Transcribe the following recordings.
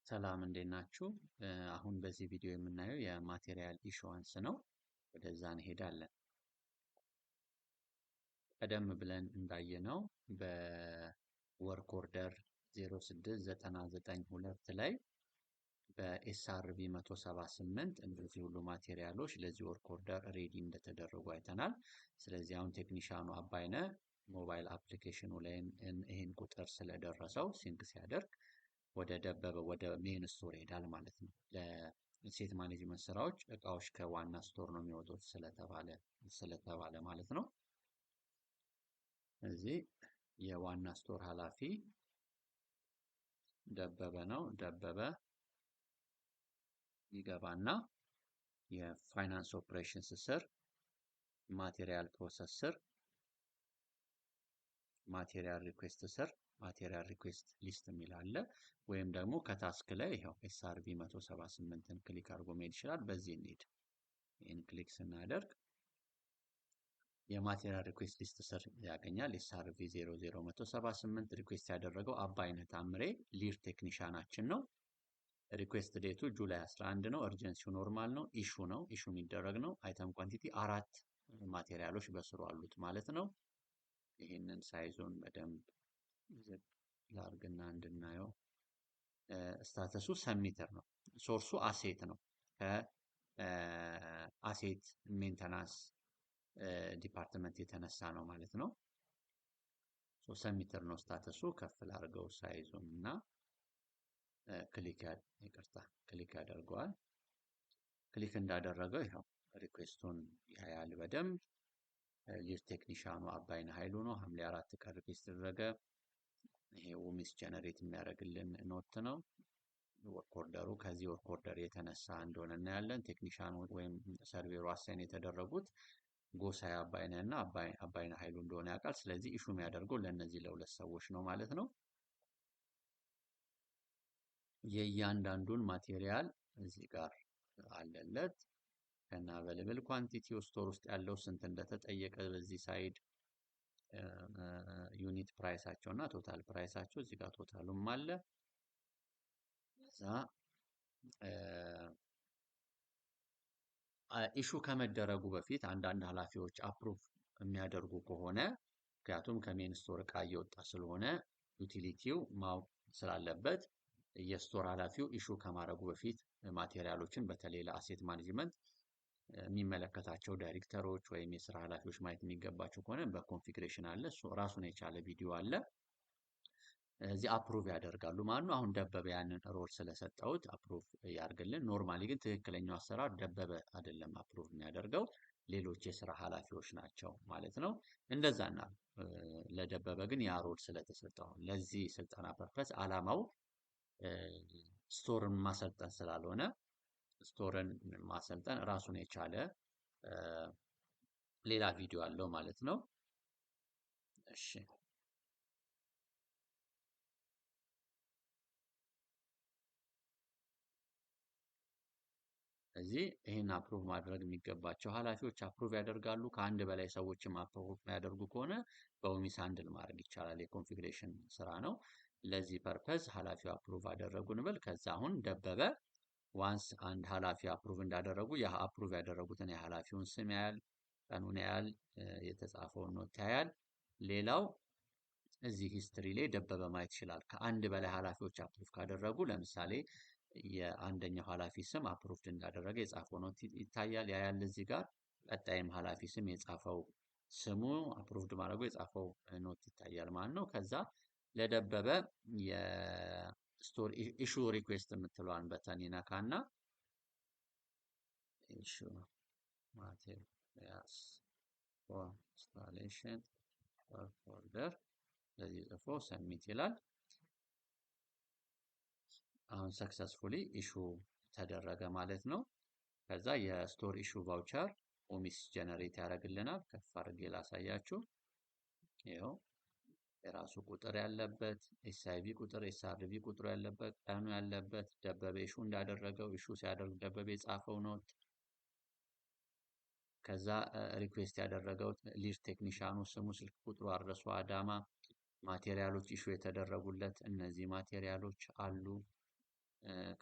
ሰላም እንዴት ናችሁ? አሁን በዚህ ቪዲዮ የምናየው የማቴሪያል ኢሹዋንስ ነው። ወደዛ እንሄዳለን። ቀደም ብለን እንዳየነው በወርክ ኦርደር 06992 ላይ በኤስአርቪ 178 እንደዚህ ሁሉ ማቴሪያሎች ለዚህ ወርክ ኦርደር ሬዲ እንደተደረጉ አይተናል። ስለዚህ አሁን ቴክኒሻኑ አባይነ ሞባይል አፕሊኬሽኑ ላይ ይህን ቁጥር ስለደረሰው ሲንክ ሲያደርግ ወደ ደበበ ወደ ሜን ስቶር ይሄዳል ማለት ነው። ለሴት ማኔጅመንት ስራዎች እቃዎች ከዋና ስቶር ነው የሚወጡት ስለተባለ ማለት ነው። እዚህ የዋና ስቶር ኃላፊ ደበበ ነው። ደበበ ይገባና የፋይናንስ ኦፕሬሽንስ ስር ማቴሪያል ፕሮሰስ ስር ማቴሪያል ሪኩዌስት ስር ማቴሪያል ሪኩዌስት ሊስት የሚል አለ። ወይም ደግሞ ከታስክ ላይ ይኸው ኤስአርቪ 178ን ክሊክ አድርጎ መሄድ ይችላል። በዚህ እንሂድ። ይህን ክሊክ ስናደርግ የማቴሪያል ሪኩዌስት ሊስት ስር ያገኛል። ኤስአርቪ 00178 ሪኩዌስት ያደረገው አባይነህ ታምሬ ሊድ ቴክኒሻናችን ነው። ሪኩዌስት ዴቱ ጁላይ 11 ነው። እርጀንሲው ኖርማል ነው። ኢሹ ነው። ኢሹ የሚደረግ ነው። አይተም ኳንቲቲ 4 ማቴሪያሎች በስሩ አሉት ማለት ነው። ይህንን ሳይዞን በደንብ ላርግና እንድናየው። ስታተሱ ሰሚተር ነው። ሶርሱ አሴት ነው። ከአሴት ሜንተናንስ ዲፓርትመንት የተነሳ ነው ማለት ነው። ሰሚተር ነው ስታተሱ። ከፍ ላርገው ሳይዞን እና ክሊክ ያደርገዋል። ክሊክ እንዳደረገው ይኸው ሪኩዌስቱን ያያል በደንብ። ሊድ ቴክኒሻኑ አባይነህ ኃይሉ ነው። ሐምሌ 4 ቀን ሪኩዌስት ተደረገ። ይሄ ውሚስ ጀነሬት የሚያደርግልን ኖት ነው። ወርክ ኦርደሩ ከዚህ ወርክ ኦርደር የተነሳ እንደሆነ እናያለን። ቴክኒሻኑ ወይም ሰርቬሩ አሳይን የተደረጉት ጎሳዬ አባይነህ እና አባይነህ ኃይሉ እንደሆነ ያውቃል። ስለዚህ ኢሹ የሚያደርገው ለእነዚህ ለሁለት ሰዎች ነው ማለት ነው። የእያንዳንዱን ማቴሪያል እዚህ ጋር አለለት እና አቬለብል ኳንቲቲ ስቶር ውስጥ ያለው ስንት እንደተጠየቀ በዚህ ሳይድ ዩኒት ፕራይሳቸው እና ቶታል ፕራይሳቸው እዚህ ጋር ቶታሉም አለ። እዛ ኢሹ ከመደረጉ በፊት አንዳንድ ኃላፊዎች አፕሩቭ የሚያደርጉ ከሆነ ምክንያቱም ከሜን ስቶር እቃ እየወጣ ስለሆነ ዩቲሊቲው ማወቅ ስላለበት የስቶር ኃላፊው ኢሹ ከማድረጉ በፊት ማቴሪያሎችን በተለይ ለአሴት ማኔጅመንት የሚመለከታቸው ዳይሬክተሮች ወይም የስራ ኃላፊዎች ማየት የሚገባቸው ከሆነ በኮንፊግሬሽን አለ። እሱ ራሱን የቻለ ቪዲዮ አለ። እዚህ አፕሩቭ ያደርጋሉ ማለት ነው። አሁን ደበበ ያንን ሮል ስለሰጠውት አፕሩቭ ያርግልን። ኖርማሊ ግን ትክክለኛው አሰራር ደበበ አይደለም አፕሩቭ የሚያደርገው ሌሎች የስራ ኃላፊዎች ናቸው ማለት ነው። እንደዛና ለደበበ ግን ያ ሮል ስለተሰጠው ለዚህ ስልጠና ፐርፐስ አላማው ስቶርን ማሰልጠን ስላልሆነ ስቶርን ማሰልጠን ራሱን የቻለ ሌላ ቪዲዮ አለው ማለት ነው። እሺ እዚህ ይህን አፕሩቭ ማድረግ የሚገባቸው ኃላፊዎች አፕሩቭ ያደርጋሉ። ከአንድ በላይ ሰዎችም አፕሩቭ የሚያደርጉ ከሆነ በውሚስ ሃንድል ማድረግ ይቻላል። የኮንፊግሬሽን ስራ ነው። ለዚህ ፐርፐዝ ኃላፊው አፕሩቭ አደረጉ እንበል። ከዛ አሁን ደበበ ዋንስ አንድ ኃላፊ አፕሩቭ እንዳደረጉ ያ አፕሩቭ ያደረጉትን የኃላፊውን ስም ያያል፣ ቀኑን ያያል፣ የተጻፈውን ኖት ያያል። ሌላው እዚህ ሂስትሪ ላይ ደበበ ማየት ይችላል። ከአንድ በላይ ኃላፊዎች አፕሩቭ ካደረጉ ለምሳሌ የአንደኛው ኃላፊ ስም አፕሩቭድ እንዳደረገ የጻፈው ኖት ይታያል፣ ያያል እዚህ ጋር። ቀጣይም ኃላፊ ስም የጻፈው ስሙ አፕሩቭድ ማድረጉ የጻፈው ኖት ይታያል ማለት ነው። ከዛ ለደበበ የስቶር ኢሹ ሪኩዌስት የምትለዋን በተን ይነካና ኢሹ ማቴሪያልስ ፎር ኢንስታሌሽን ወርክ ኦርደር ለዚህ ጽፎ ሰሚት ይላል። አሁን ሰክሰስፉሊ ኢሹ ተደረገ ማለት ነው። ከዛ የስቶር ኢሹ ቫውቸር ኦሚስ ጀነሬት ያደርግልናል። ከፍ አድርጌ ላሳያችሁ። ይኸው የራሱ ቁጥር ያለበት ኤስአይቪ ቁጥር ኤስአርቪ ቁጥሩ ያለበት ቀኑ ያለበት ደበበ ኢሹ እንዳደረገው ኢሹ ሲያደርግ ደበበ የጻፈው ኖት ከዛ ሪኩዌስት ያደረገው ሊድ ቴክኒሻኑ ስሙ፣ ስልክ ቁጥሩ፣ አድረሱ አዳማ፣ ማቴሪያሎች ኢሹ የተደረጉለት እነዚህ ማቴሪያሎች አሉ።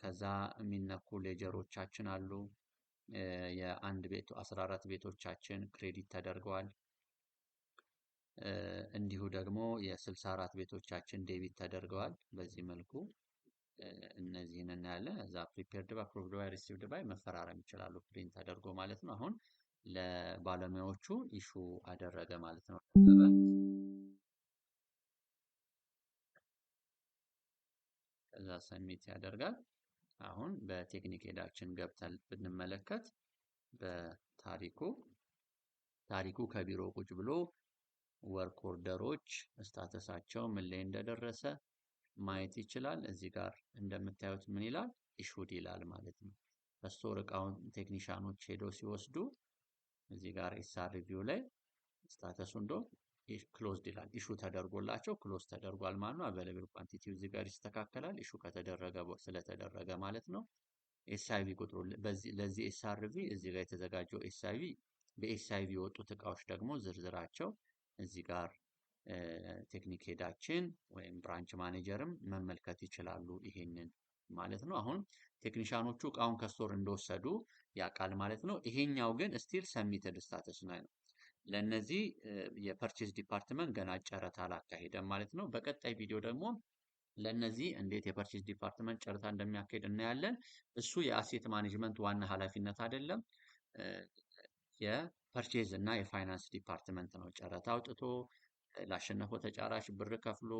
ከዛ የሚነኩ ሌጀሮቻችን አሉ። የአንድ ቤት 14 ቤቶቻችን ክሬዲት ተደርገዋል። እንዲሁ ደግሞ የ64 ቤቶቻችን ዴቢት ተደርገዋል። በዚህ መልኩ እነዚህን እናያለን። እዛ ፕሪፔርድ ባይ አፕሩቭድ ባይ ሪሲቭድ ባይ መፈራረም ይችላሉ ፕሪንት ተደርጎ ማለት ነው። አሁን ለባለሙያዎቹ ኢሹ አደረገ ማለት ነው። ከዛ ሰሚት ያደርጋል። አሁን በቴክኒክ ሄዳችን ገብተን ብንመለከት ታሪኩ ከቢሮ ቁጭ ብሎ ወርክ ኦርደሮች ስታተሳቸው ምን ላይ እንደደረሰ ማየት ይችላል። እዚህ ጋር እንደምታዩት ምን ይላል? ኢሹድ ይላል ማለት ነው። ከስቶር እቃውን ቴክኒሻኖች ሄደው ሲወስዱ እዚህ ጋር ኤስአር ሪቪው ላይ ስታተሱ እንደው ክሎዝድ ይላል። ኢሹ ተደርጎላቸው ክሎዝ ተደርጓል ማለት ነው። አቬለብል ኳንቲቲው እዚህ ጋር ይስተካከላል። ኢሹ ስለተደረገ ማለት ነው። ኤስአይቪ ቁጥሩ ለዚህ ኤስአርቪ እዚህ ጋር የተዘጋጀው ኤስአይቪ በኤስአይቪ የወጡት እቃዎች ደግሞ ዝርዝራቸው እዚህ ጋር ቴክኒክ ሄዳችን ወይም ብራንች ማኔጀርም መመልከት ይችላሉ ይሄንን ማለት ነው። አሁን ቴክኒሻኖቹ እቃውን ከስቶር እንደወሰዱ ያውቃል ማለት ነው። ይሄኛው ግን ስቲል ሰሚትድ ስታተስ ነው። ለነዚህ የፐርቼዝ ዲፓርትመንት ገና ጨረታ አላካሄደም ማለት ነው። በቀጣይ ቪዲዮ ደግሞ ለነዚህ እንዴት የፐርቼዝ ዲፓርትመንት ጨረታ እንደሚያካሄድ እናያለን። እሱ የአሴት ማኔጅመንት ዋና ኃላፊነት አይደለም። የፐርቼዝ እና የፋይናንስ ዲፓርትመንት ነው ጨረታ አውጥቶ ላሸነፈው ተጫራች ብር ከፍሎ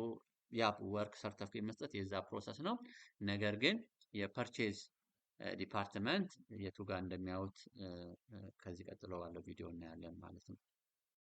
ያ ወርክ ሰርተፊኬት መስጠት የዛ ፕሮሰስ ነው። ነገር ግን የፐርቼዝ ዲፓርትመንት የቱ ጋር እንደሚያዩት ከዚህ ቀጥሎ ባለው ቪዲዮ እናያለን ማለት ነው።